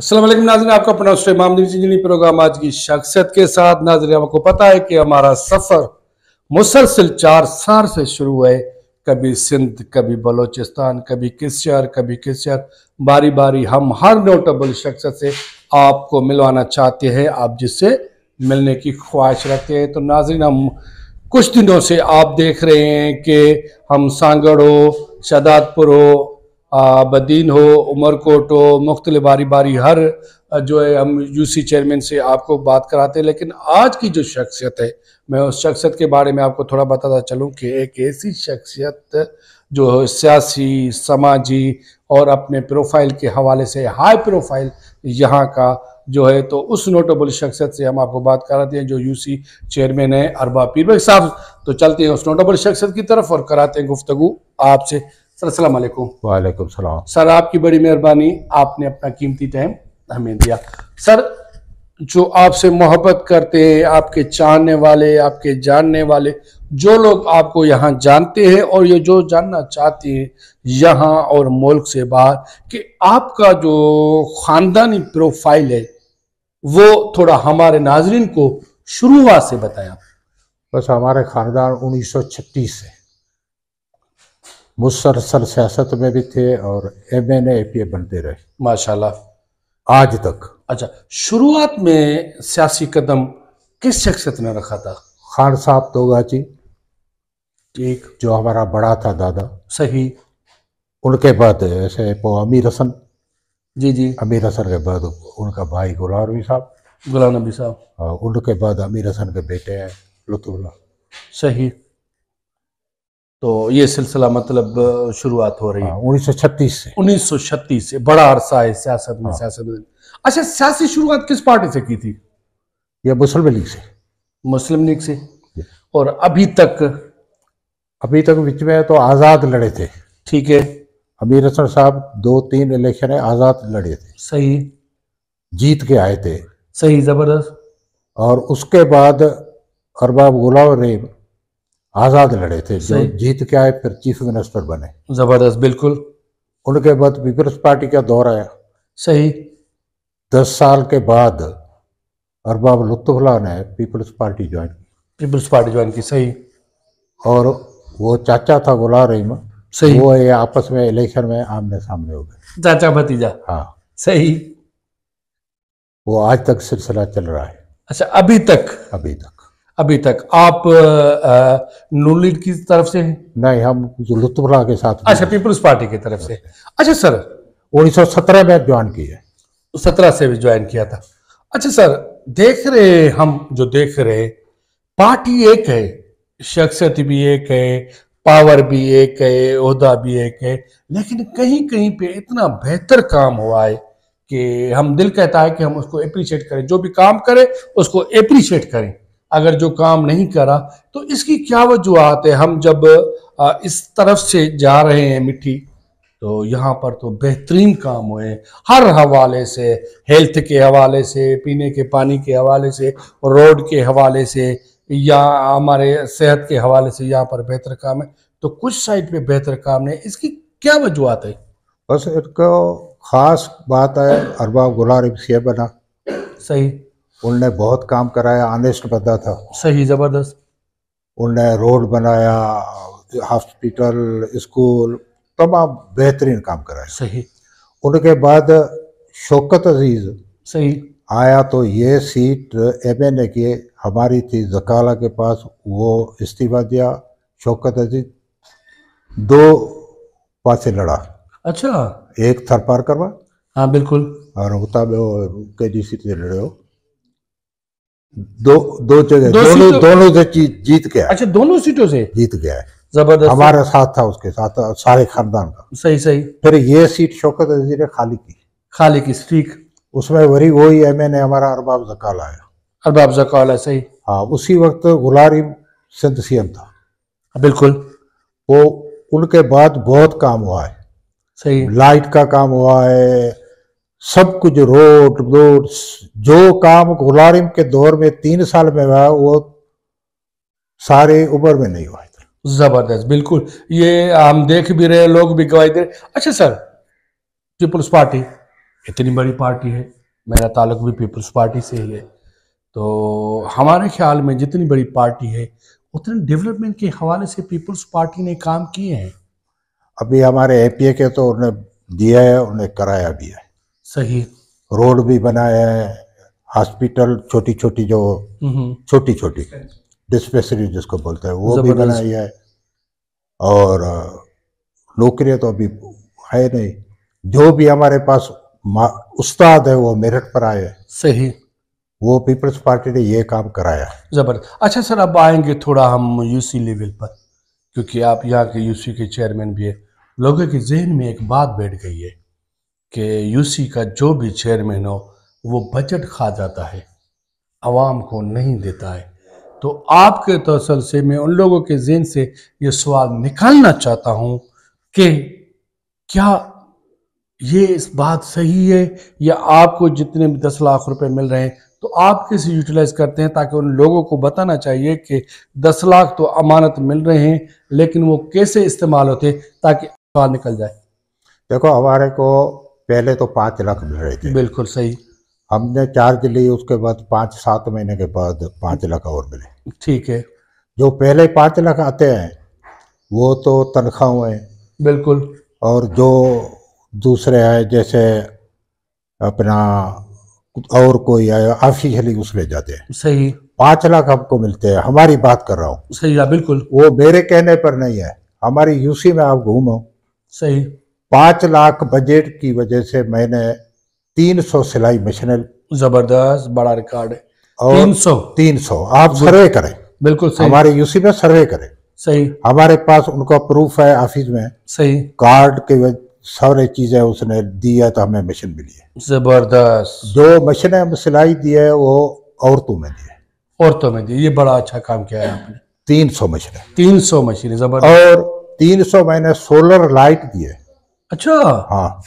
अस्सलाम वालेकुम नाज़रीन, आपका अपना उस्मान प्रोग्राम आज की शख्सियत के साथ। नाज़रीन, आपको पता है कि हमारा सफर मुसलसल 4 साल से शुरू है। कभी सिंध, कभी बलोचिस्तान, कभी किस शहर, कभी किस शहर। बारी बारी हम हर नोटेबल शख्सियत से आपको मिलवाना चाहते हैं, आप जिससे मिलने की ख्वाहिश रखते हैं। तो नाज़रीन, हम कुछ दिनों से आप देख रहे हैं कि हम सांगड़ हो, शदादपुर हो, बदीन हो, उमरकोट हो, मुख्तलिफ बारी बारी हर जो है हम यूसी चेयरमैन से आपको बात कराते हैं। लेकिन आज की जो शख्सियत है, मैं उस शख्सियत के बारे में आपको थोड़ा बताता चलूँ कि एक ऐसी शख्सियत जो सियासी, समाजी और अपने प्रोफाइल के हवाले से हाई प्रोफाइल यहाँ का जो है, तो उस नोटेबल शख्सियत से हम आपको बात कराते हैं जो यूसी चेयरमैन है अरबाब पीर भाई साहब। तो चलते हैं उस नोटेबल शख्सियत की तरफ और कराते हैं गुफ्तगू आपसे। सर अस्सलाम वालेकुम। वालेकुम सलाम। सर, आपकी बड़ी मेहरबानी, आपने अपना कीमती टाइम हमें दिया। सर, जो आपसे मोहब्बत करते हैं, आपके चाहने वाले, आपके जानने वाले, जो लोग आपको यहाँ जानते हैं और ये जो जानना चाहते हैं यहाँ और मुल्क से बाहर कि आपका जो ख़ानदानी प्रोफाइल है वो थोड़ा हमारे नाजरीन को शुरुआत से बताया। बस हमारे खानदान 1936 से मुसलसल सियासत में भी थे और MNA APA बनते रहे माशाल्लाह आज तक। अच्छा, शुरुआत में सियासी कदम किस शख्सियत ने रखा था? खान साहब तोगाची, ठीक, जो हमारा बड़ा था दादा। सही। उनके बाद ऐसे अमीर हसन। जी जी। अमीर हसन के बाद उनका भाई गुलाम नबी साहब। गुलाम नबी साहब। और उनके बाद अमीर हसन के बेटे हैं लुत्फुल्लाह। सही। तो ये सिलसिला मतलब शुरुआत हो रही है 1936 से। 1936 से बड़ा अरसा है सियासत में। सियासत में अच्छा, सियासी शुरुआत किस पार्टी से की थी? यह मुस्लिम लीग से। मुस्लिम लीग से। और अभी तक बीच में तो आज़ाद लड़े थे। ठीक है। अमीर हसन साहब 2-3 इलेक्शन आज़ाद लड़े थे। सही। जीत के आए थे। सही, जबरदस्त। और उसके बाद अरबाब गुलाम रहीम आज़ाद लड़े थे, जो जीत के आए, फिर चीफ मिनिस्टर बने। जबरदस्त, बिल्कुल। उनके बाद पीपल्स पार्टी का दौर आया। सही। 10 साल के बाद अरबाब लुत्फुल्लाह ने पीपल्स पार्टी ज्वाइन की। पीपल्स पार्टी ज्वाइन की। सही। और वो चाचा था गुलाम रहीम। सही। वो ये आपस में इलेक्शन में आमने सामने हो गए, चाचा भतीजा। हाँ। सही। वो आज तक सिलसिला चल रहा है। अच्छा, अभी तक आप नून लीग की तरफ से हैं? नहीं, हम लुत्फुल्लाह के साथ। अच्छा, पीपल्स पार्टी की तरफ से। अच्छा सर, 1917 में ज्वाइन किया। 17 से भी ज्वाइन किया था। अच्छा सर, हम जो देख रहे, पार्टी एक है, शख्सियत भी एक है, पावर भी एक है, ओहदा भी एक है, लेकिन कहीं कहीं पे इतना बेहतर काम हुआ है कि हम दिल कहता है कि हम उसको अप्रिशिएट करें। जो भी काम करे उसको अप्रिशिएट करें। अगर जो काम नहीं करा तो इसकी क्या वजूहत है? हम जब इस तरफ से जा रहे हैं मिट्टी, तो यहाँ पर तो बेहतरीन काम हुए हर हवाले से, हेल्थ के हवाले से, पीने के पानी के हवाले से, रोड के हवाले से, या हमारे सेहत के हवाले से यहाँ पर बेहतर काम है। तो कुछ साइड पे बेहतर काम नहीं, इसकी क्या वजूहत है? बस इनको खास बात है, अरबाब गुलाम रहीम सीएम बना। सही। उनने बहुत काम कराया, ऑनेस्ट बंदा था। सही, जबरदस्त। उनने रोड बनाया, हॉस्पिटल, स्कूल, तमाम बेहतरीन काम कराया। सही। उनके बाद शौकत अजीज सही आया, तो ये सीट MNA की हमारी थी जकाला के पास, वो इस्तीफा दिया। शौकत अजीज 2 पासे लड़ा। अच्छा। एक थर पार करवा, हाँ बिल्कुल। और KGC से लड़े हो। दो जगह, दोनों से जीत गया। अच्छा, दोनों सीटों से जीत गया है। जबरदस्त। हमारा साथ था, उसके साथ सारे खानदान का। सही सही। फिर ये सीट शौकत अजीज ने खाली की। ठीक। उसमें वही MNA हमारा अरबाब जकाल आया। अरबाब जकाल है। सही। हाँ, उसी वक्त गुलाम रहीम सिंध CM था। बिल्कुल। वो उनके बाद बहुत काम हुआ है। सही। लाइट का काम हुआ है, सब कुछ, रोड जो काम गुलाम रहीम के दौर में 3 साल में हुआ, वो सारे उम्र में नहीं हुआ। जबरदस्त, बिल्कुल। ये हम देख भी रहे, लोग भी गवाही दे रहे। अच्छा सर, पीपल्स पार्टी इतनी बड़ी पार्टी है, मेरा ताल्लुक भी पीपल्स पार्टी से ही है, तो हमारे ख्याल में जितनी बड़ी पार्टी है उतने डेवलपमेंट के हवाले से पीपल्स पार्टी ने काम किए हैं। अभी हमारे एपीए के तो उन्हें दिया है, उन्हें कराया भी है। सही। रोड भी बनाया है, हॉस्पिटल छोटी छोटी जो छोटी छोटी डिस्पेंसरी जिसको बोलते हैं वो भी बनाई है। और नौकरियां तो अभी है नहीं, जो भी हमारे पास उस्ताद है वो मेरिट पर आए हैं। सही। वो पीपल्स पार्टी ने ये काम कराया है। जबरदस्त। अच्छा सर, अब आएंगे थोड़ा हम यूसी लेवल पर, क्योंकि आप यहाँ के यूसी के चेयरमैन भी है। लोगों के जहन में एक बात बैठ गई है कि यूसी का जो भी चेयरमैन हो वो बजट खा जाता है, आवाम को नहीं देता है। तो आपके तवसल से मैं उन लोगों के जहन से ये सवाल निकालना चाहता हूँ कि क्या ये इस बात सही है, या आपको जितने भी 10 लाख रुपए मिल रहे हैं तो आप कैसे यूटिलाइज करते हैं, ताकि उन लोगों को बताना चाहिए कि 10 लाख तो अमानत मिल रहे हैं, लेकिन वो कैसे इस्तेमाल होते ताकि सवाल निकल जाए। देखो, हमारे को पहले तो 5 लाख मिल रहे थे। बिल्कुल सही। हमने चार्ज ली, उसके बाद 5-7 महीने के बाद 5 लाख और मिले। ठीक है। जो पहले 5 लाख आते हैं वो तो तनख्वाह है। बिल्कुल। और जो दूसरे है जैसे अपना और कोई है ऑफिशियली उसमें जाते हैं। सही। 5 लाख हमको मिलते हैं, हमारी बात कर रहा हूँ। सही है। बिल्कुल। वो मेरे कहने पर नहीं है, हमारी यूसी में आप घूमो। सही। 5 लाख बजट की वजह से मैंने 300 सिलाई मशीनें। जबरदस्त, बड़ा रिकॉर्ड है। और 300 आप सर्वे करें। बिल्कुल सही। हमारे यूसी में सर्वे करें। सही। हमारे पास उनका प्रूफ है ऑफिस में। सही। कार्ड के सारे चीजें उसने दी है तो हमें मशीन मिली है। जबरदस्त। जो मशीनें हम सिलाई दी है वो औरतों में दी है। औरतों में दी, ये बड़ा अच्छा काम किया है आपने। 300 मशीनें। 300 मशीनें। जबरदस्त। और 300 मैंने सोलर लाइट दी है। अच्छा। हाँ,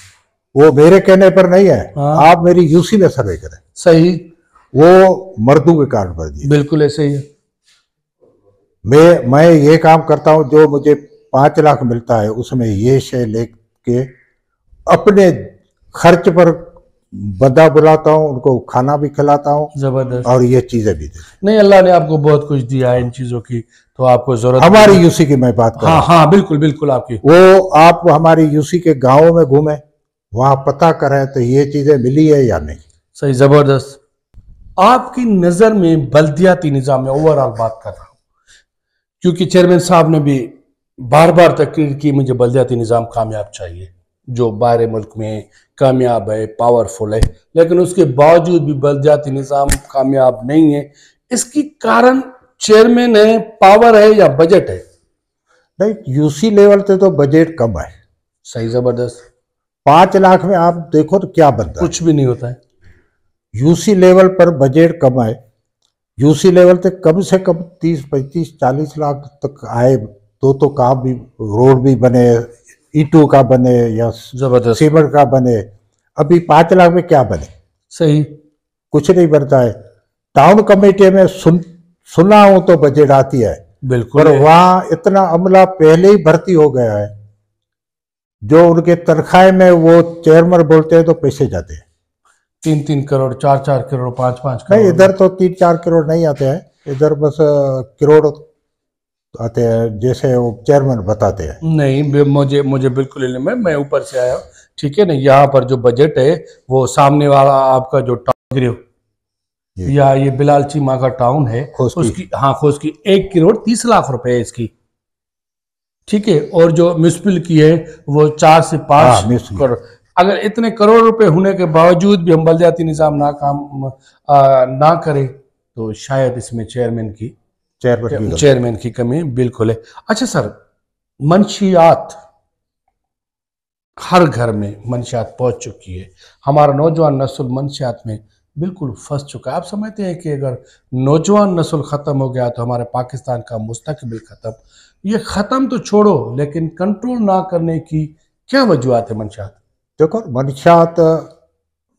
वो मेरे कहने पर नहीं है। हाँ। आप मेरी यूसी में सर्वे करें। सही। वो मर्दों के कार्ड पर दिए। बिल्कुल ऐसे ही है। मैं ये काम करता हूँ, जो मुझे 5 लाख मिलता है उसमें ये शे लेके अपने खर्च पर बंदा बुलाता हूँ, उनको खाना भी खिलाता हूँ। जबरदस्त। और ये चीजें भी देती। नहीं, अल्लाह ने आपको बहुत कुछ दिया है इन चीजों की, तो आपको जरूरत हमारी यूसी की मैं बात कर रहा हूँ। हाँ बिल्कुल बिल्कुल आपकी। वो आप हमारी यूसी के गाँव में घूमें, वहां पता करें तो ये चीजें मिली है या नहीं। सही। जबरदस्त। आपकी नजर में बल्दियाती निजाम में ओवरऑल बात कर रहा हूं, क्योंकि चेयरमैन साहब ने भी बार बार तकरीर की मुझे बल्दियाती निजाम कामयाब चाहिए, जो बाहर मुल्क में कामयाब है, पावरफुल है, लेकिन उसके बावजूद भी बल्दियाती निजाम कामयाब नहीं है। इसकी कारण चेयरमैन है, पावर है, या बजट है? नहीं, यूसी लेवल पे तो बजट कम है। सही। जबरदस्त। 5 लाख में आप देखो तो क्या बनता है, कुछ भी नहीं होता है। यूसी लेवल पर बजट कम है। यूसी लेवल तक कम से कम 30-35-40 लाख तक आए तो काम भी, रोड भी बने, ईंटों का बने या जबरदस्त सीमेंट का बने। अभी 5 लाख में क्या बने? सही। कुछ नहीं बनता है। टाउन कमेटी में सुना हूं तो बजट आती है, बिल्कुल। पर वहां इतना अमला पहले ही भर्ती हो गया है, जो उनके तनख्वाह में वो चेयरमैन बोलते हैं तो पैसे जाते हैं। 3-3 करोड़, 4-4 करोड़, 5-5 करोड़। नहीं, इधर तो 3-4 करोड़ नहीं आते हैं, इधर बस करोड़ आते हैं, जैसे वो चेयरमैन बताते हैं। नहीं, मुझे बिल्कुल इल्म है, मैं ऊपर से आया हूँ। ठीक है ना, यहाँ पर जो बजट है वो सामने वाला आपका जो टाउन गिरियो या ये बिलाल चीमा का टाउन है उसकी, हाँ खोस्की, 1 करोड़ 30 लाख रुपए है इसकी। ठीक है। और जो म्यूनिसिपल की है वो 4 से 5 करोड़। अगर इतने करोड़ रुपए होने के बावजूद भी हम बल्दियाती निजाम ना करें तो शायद इसमें चेयरमैन की कमी बिल्कुल है। अच्छा सर, मंशियात, हर घर में मंशियात पहुंच चुकी है, हमारा नौजवान नस्ल मंशियात में बिल्कुल फंस चुका है। आप समझते हैं कि अगर नौजवान नस्ल खत्म हो गया तो हमारे पाकिस्तान का मुस्तकबिल खत्म? ये खत्म तो छोड़ो, लेकिन कंट्रोल ना करने की क्या वजूहत है मंशियात? देखो, मंशियात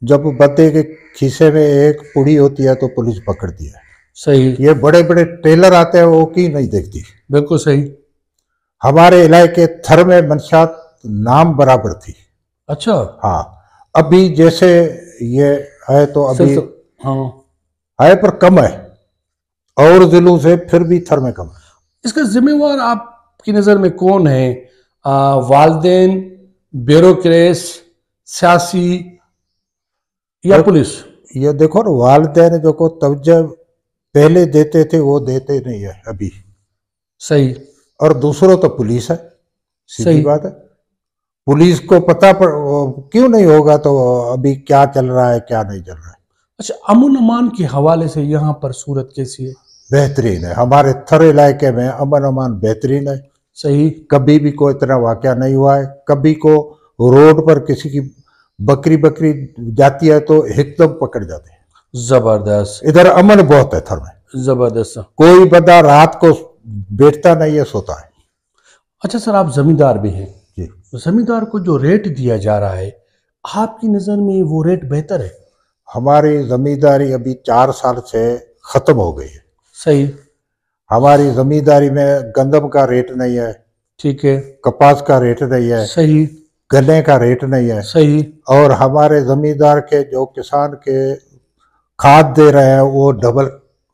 जब बंदे के खीसे में एक पुड़ी होती है तो पुलिस पकड़ती है। सही। ये बड़े बड़े टेलर आते हैं, वो की नहीं देखती। बिल्कुल सही। हमारे इलाके थर में मंशियात नाम बराबर थी। अच्छा। हाँ, अभी जैसे ये है तो अभी हाँ है पर कम है, और जिलों से फिर भी थर में कम है। इसका जिम्मेवार आपकी नज़र में कौन है? वालदेन, ब्यूरोक्रेट्स, सियासी या पुलिस? ये देखो ना, वालिदैन जो को तवज्जो पहले देते थे वो देते नहीं है अभी। सही। और दूसरों तो पुलिस है, सीधी सही बात है। पुलिस को पता क्यों नहीं होगा तो अभी क्या चल रहा है क्या नहीं चल रहा है। अच्छा, अमन अमान के हवाले से यहाँ पर सूरत कैसी है? बेहतरीन है, हमारे थर इलाके में अमन अमान बेहतरीन है। सही। कभी भी कोई इतना वाकया नहीं हुआ है। कभी को रोड पर किसी की बकरी बकरी जाती है तो एकदम पकड़ जाते हैं। जबरदस्त। इधर अमन बहुत है थर में। जबरदस्त। कोई बंदा रात को बैठता नहीं है, सोता है। अच्छा सर, आप जमींदार भी हैं जी। जमींदार को जो रेट दिया जा रहा है, आपकी नजर में वो रेट बेहतर है? हमारी जमींदारी अभी 4 साल से खत्म हो गई है। सही। हमारी जमींदारी में गंदम का रेट नहीं है, ठीक है। कपास का रेट नहीं है, सही। गन्ने का रेट नहीं है। सही। और हमारे जमींदार के जो किसान के खाद दे रहे हैं वो डबल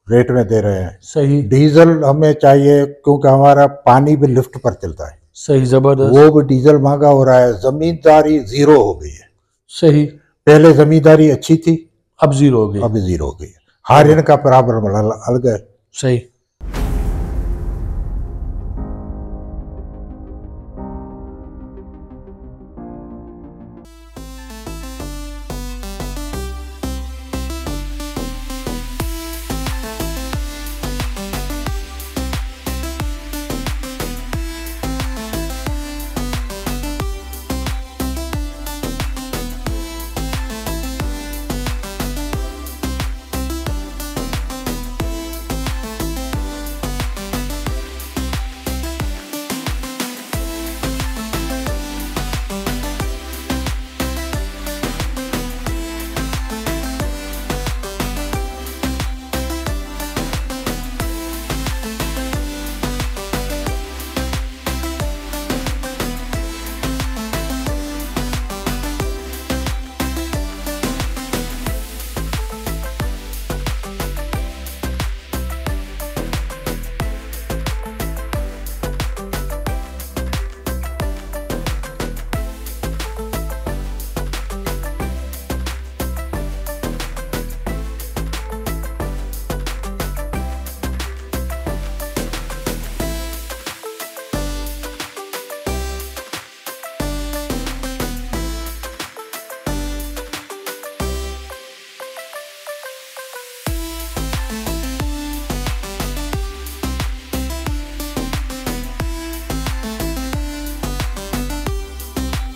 रेट में दे रहे हैं। सही। डीजल हमें चाहिए क्योंकि हमारा पानी भी लिफ्ट पर चलता है। सही। जबरदस्त। वो भी डीजल महंगा हो रहा है। जमींदारी जीरो हो गई है। सही। पहले जमींदारी अच्छी थी, अब जीरो हो गई। अब जीरो हो गई है। हर इनका प्रॉब्लम अलग है। सही।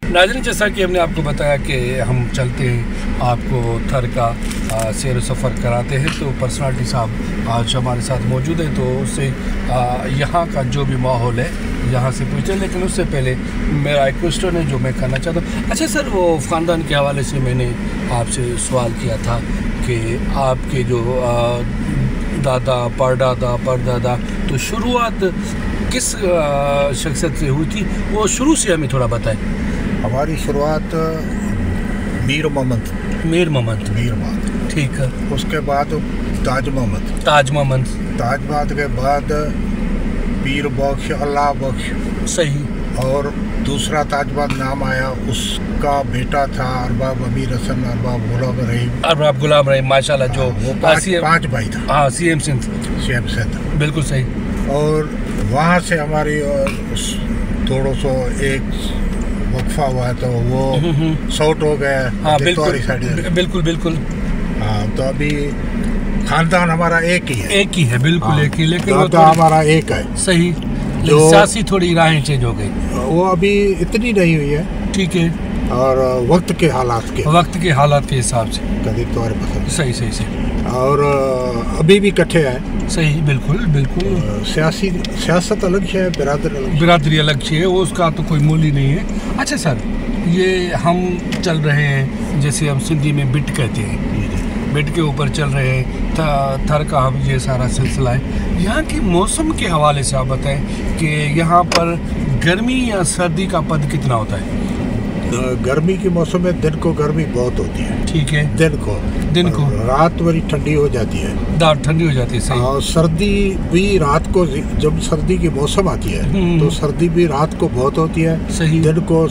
नाज़रीन, जैसा कि हमने आपको बताया कि हम चलते हैं, आपको थर का सैर सफ़र कराते हैं, तो पर्सनालिटी साहब आज हमारे साथ मौजूद है, तो उससे यहाँ का जो भी माहौल है यहाँ से पूछे। लेकिन उससे पहले मेरा एक क्वेश्चन है जो मैं करना चाहता हूँ। अच्छा सर, वो ख़ानदान के हवाले से मैंने आपसे सवाल किया था कि आपके जो दादा परदादा तो शुरुआत किस शख्सियत से हुई थी, वो शुरू से हमें थोड़ा बताएं। हमारी शुरुआत मीर मोहम्मद ठीक है। उसके बाद ताज मोहम्मद के बाद पीर बख्श, अल्लाह बख्श। सही। और दूसरा ताजबाद नाम आया, उसका बेटा था अरबाब अमीर हसन, अरबाब गुलाम रहीम माशाल्लाह, जो वो 5 भाई था। हाँ, सीएम सिंध। बिल्कुल सही। और वहाँ से हमारी थोड़ा सो एक वक्फा हुआ है तो वो शॉर्ट हो गया। हाँ, बिल्कुल। हाँ, तो अभी खानदान हमारा एक ही है। बिल्कुल। हाँ, एक ही, लेकिन वो तो हमारा एक है। सही। जो सियासी थोड़ी राहें चेंज हो गई, वो अभी इतनी नहीं हुई है। ठीक है। और वक्त के हालात के हिसाब से कभी तो सही। और अभी भी इकट्ठे है। सही। बिल्कुल। सियासत अलग है, बिरादरी अलग है, उसका तो कोई मूल्य नहीं है। अच्छा सर, ये हम चल रहे हैं, जैसे हम सिंधी में बिट कहते हैं, बिट के ऊपर चल रहे हैं, थर का हम ये सारा सिलसिला है। यहाँ की मौसम के हवाले से आप बताएं कि यहाँ पर गर्मी या सर्दी का पद कितना होता है? गर्मी के मौसम में दिन को गर्मी बहुत होती है। ठीक है। दिन को रात बड़ी ठंडी हो जाती है। रात ठंडी हो जाती है, सही। और सर्दी भी रात को, जब सर्दी की मौसम आती है तो सर्दी भी रात को बहुत होती है, सही। दिन को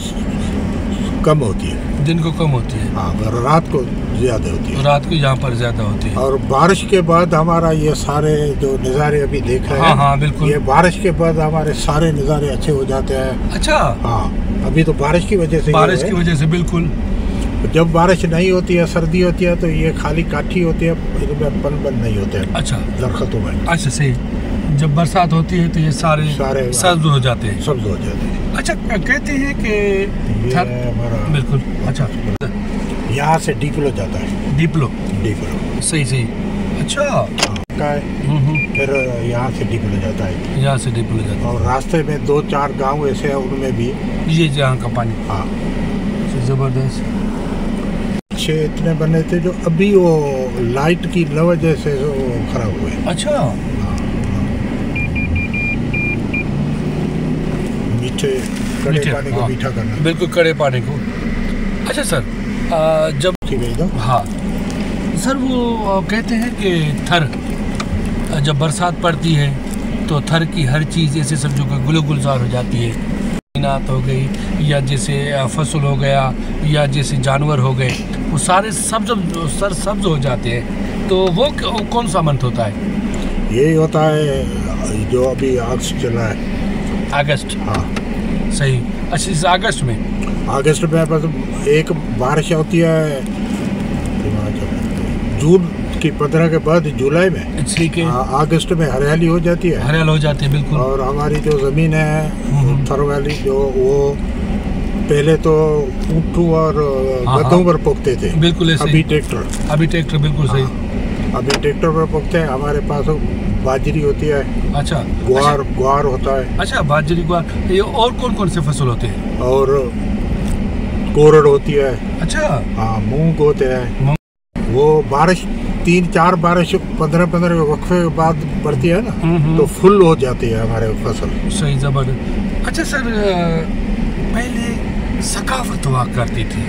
कम होती है। दिन को कम होती है, हाँ, पर रात को ज्यादा होती है। रात को यहाँ पर ज्यादा होती है। और बारिश के बाद हमारा ये सारे जो नज़ारे अभी देख रहे हैं, हाँ हाँ बिल्कुल, ये बारिश के बाद हमारे सारे नज़ारे अच्छे हो जाते हैं। अच्छा, हाँ, अभी तो बारिश की वजह से, बिल्कुल। जब बारिश नहीं होती है, सर्दी होती है, तो ये खाली काठी होती है, इसमें पन नहीं होते हैं। अच्छा, दरख्तों में। अच्छा, सही। जब बरसात होती है तो ये सारे सब्ज हो जाते हैं। अच्छा, कहते हैं कि बिल्कुल। अच्छा, यहाँ से डीपलो जाता है। डीपलो सही। अच्छा, फिर यहाँ से डीपलो जाता है। और रास्ते में 2-4 गांव ऐसे हैं, उनमें भी ये यहाँ का पानी, हाँ, जबरदस्त। अच्छे इतने बने थे जो अभी वो लाइट की वजह से खराब हुए। अच्छा, कड़े पानी को मीठा करना, बिल्कुल कड़े पानी को। अच्छा सर, जब हाँ सर, वो कहते हैं कि थर जब बरसात पड़ती है तो थर की हर चीज़ ऐसे समझो कि गुलजार हो जाती है। नात हो गई, या जैसे फसल हो गया, या जैसे जानवर हो गए, वो सारे सब्ज हो जाते हैं। तो वो कौन सा मंथ होता है? यही होता है जो अभी अगस्त चल रहा है। अगस्त, हाँ, सही। अच्छा, इस अगस्त में बस एक बारिश होती है जून की 15 के बाद जुलाई में। ठीक है। अगस्त में हरियाली हो जाती है। बिल्कुल। और हमारी जो जमीन है थर वाली, जो वो पहले तो ऊँटों और गधों पर पकते थे, बिल्कुल। अभी ट्रैक्टर, बिल्कुल सही। अभी ट्रैक्टर पर पकते हैं। हमारे पास बाजरी होती है। अच्छा, ग्वार होता है। अच्छा, बाजरी, ग्वार। ये और कौन से फसल होते हैं? और कोरड़ होती है। अच्छा, हाँ, मूंग होते हैं। वो बारिश 3-4 बारिश 15 वक्फे के बाद पड़ती है ना, तो फुल हो जाती है हमारे फसल। सही, जबरदस्त। अच्छा सर, पहले सकाफत हुआ करती थी,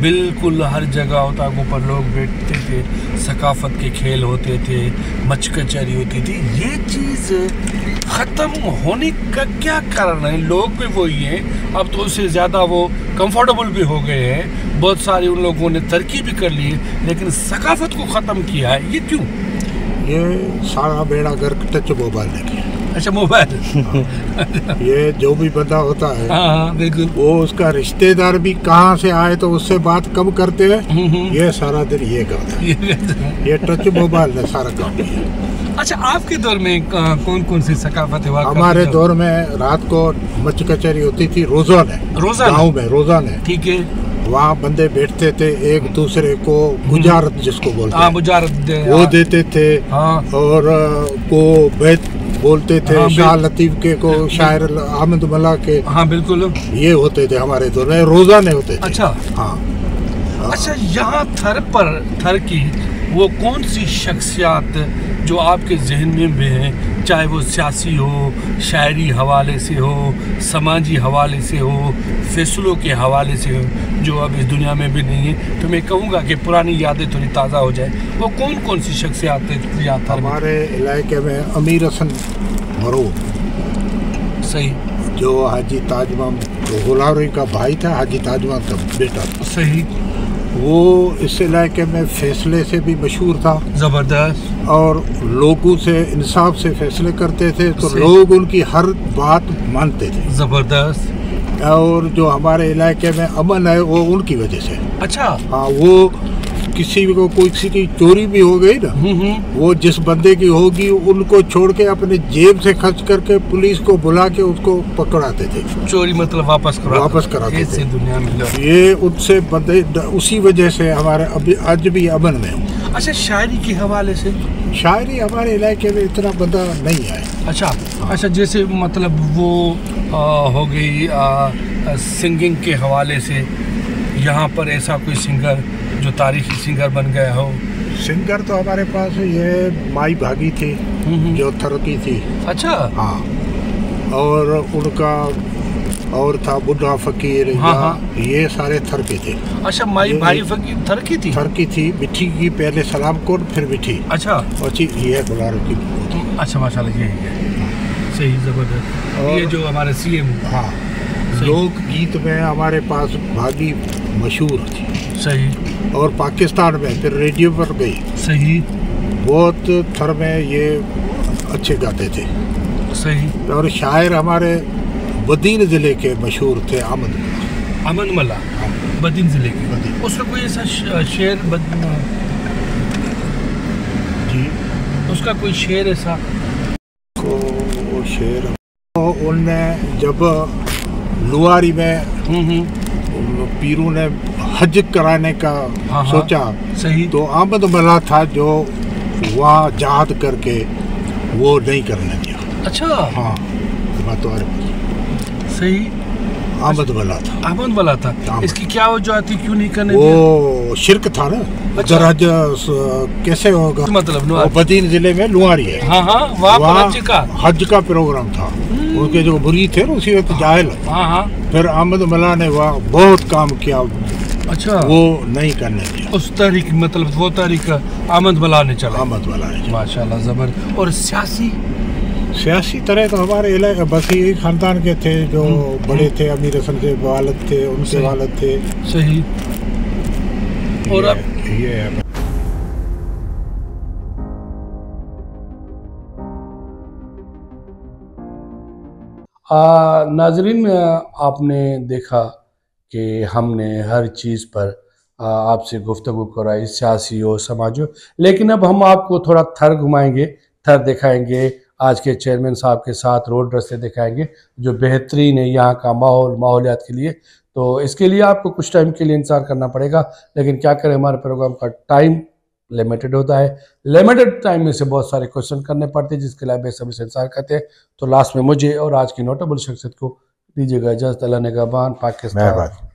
बिल्कुल हर जगह उताकों पर लोग बैठते थे, सकाफत के खेल होते थे, मचकचरी होती थी। ये चीज़ ख़त्म होने का क्या कारण है? लोग भी वही हैं, अब तो उससे ज़्यादा वो कंफर्टेबल भी हो गए हैं। बहुत सारे उन लोगों ने तरक्की भी कर ली है, लेकिन सकाफत को ख़त्म किया है। ये क्यों? ये सारा बेड़ा गर्क टच मोबाइल है। अच्छा, मोबाइल। ये जो भी बंदा होता है, हाँ बिल्कुल, वो उसका रिश्तेदार भी कहाँ से आए तो उससे बात कम करते हैं। ये सारा दिन ये करता है। ये टच मोबाइल ने सारा काम किया। अच्छा, आपके दौर में कौन सी सकाफत हुआ? हमारे दौर में रात को मच कचहरी होती थी, रोजाना गाँव में, रोजाना। ठीक है। वहाँ बंदे बैठते थे, एक दूसरे को बुजारत जिसको बोलते हैं, बुजारत वो देते थे। हाँ। और को बैत बोलते थे। हाँ, शाह लतीफ के को शायर अहमद मल्ला के। हाँ बिल्कुल, ये होते थे हमारे दौर में, रोजाना होते थे। अच्छा, हाँ। अच्छा, यहाँ थर की वो कौन सी शख्सियत जो आपके जहन में भी है, चाहे वो सियासी हो, शायरी हवाले से हो, समाजी हवाले से हो, फैसलों के हवाले से हो, जो अब इस दुनिया में भी नहीं है, तो मैं कहूँगा कि पुरानी यादें थोड़ी ताज़ा हो जाए। वो कौन सी शख्सियत याद? हमारे इलाके में अमीर हसन मरूम, सही, जो हाजी ताजमान गुलावरी का भाई था, हाजी ताजमान का बेटा, सही। वो इस इलाके में फैसले से भी मशहूर था, ज़बरदस्त। और लोगों से इंसाफ से फैसले करते थे, तो लोग उनकी हर बात मानते थे। ज़बरदस्त। और जो हमारे इलाके में अमन है वो उनकी वजह से। अच्छा, हाँ, वो किसी की चोरी भी हो गई ना, वो जिस बंदे की होगी उनको छोड़ के अपने जेब से खर्च करके पुलिस को बुला के उसको पकड़ाते थे। चोरी मतलब वापस कराते थे। दुनिया में ये उनसे बंदे, उसी वजह से हमारे अभी आज भी अमन में। अच्छा, शायरी के हवाले से? शायरी हमारे इलाके में इतना बंदा नहीं है। अच्छा, अच्छा, जैसे मतलब वो हो गई सिंगिंग के हवाले से, यहाँ पर ऐसा कोई सिंगर जो तारीखी सिंगर बन गया हो? सिंगर तो हमारे पास ये माई भागी थी, जो थर की थी। अच्छा, हाँ। और उनका और था बुढ़ा फकीर, ये सारे थर के थे। अच्छा, माई भाई फकीर थर की थी? थर की थी, बिठी की पहले सलाम कोट फिर बिठी। अच्छा, और ये बुलारो की। अच्छा माशाल्लाह, ये है सही, जबरदस्त। ये जो हमारे सीएम, हाँ, लोक गीत में हमारे पास भागी मशहूर थी। सही। और पाकिस्तान में फिर रेडियो पर गई। सही। बहुत थर में ये अच्छे गाते थे। सही। और शायर हमारे बदीन जिले के मशहूर थे, अमन मल्ला, बदीन जिले के। उसका कोई ऐसा शेर जी, उसका कोई शेर ऐसा? वो शेर उनने जब लुआरी में पीरू ने हज कराने का सोचा, सही, तो अहमद मल्ला था जो वहाँ जहाद करके वो नहीं करने दिया। अच्छा, हाँ, बात तो सही। अहमद मल्ला था। अहमद मल्ला था। इसकी क्या वजह थी, क्यों नहीं करने दिया? वो शिरक था ना। अच्छा। हज कैसे होगा, मतलब बदीन जिले में लुआरी है। हाँ हाँ, वहाँ हज का प्रोग्राम था। उनके जो मुरीद थे ना उसी वक्त जाहिल। हाँ। फिर अहमद मल्ला ने वहाँ बहुत काम किया। अच्छा, वो नहीं करने दिया। उस तरीक, मतलब वो तरीक अहमद मल्ला ने चला। अहमद मल्ला ने, माशाल्लाह, जबर। और सियासी तरह तो हमारे इलाके बस यही खानदान के थे जो बड़े थे। अमीर हसन के वालिद थे, उनके वालिद थे। सही। और अब ये है। नाजरीन, आपने देखा कि हमने हर चीज़ पर आपसे गुफ्तगू कराई, सियासी हो, समाजी हो, लेकिन अब हम आपको थोड़ा थर घुमाएंगे, थर दिखाएंगे। आज के चेयरमैन साहब के साथ रोड रास्ते दिखाएंगे जो बेहतरीन है यहाँ का माहौलियात के लिए। तो इसके लिए आपको कुछ टाइम के लिए इंतज़ार करना पड़ेगा, लेकिन क्या करें, हमारे प्रोग्राम का टाइम लिमिटेड होता है। लिमिटेड टाइम में से बहुत सारे क्वेश्चन करने पड़ते हैं जिसके लिए बेसब्री से इंतजार करते हैं। तो लास्ट में मुझे और आज की नोटेबल शख्सियत को दीजिएगा इजाज़त। अल्लाह निगहबान, पाकिस्तान।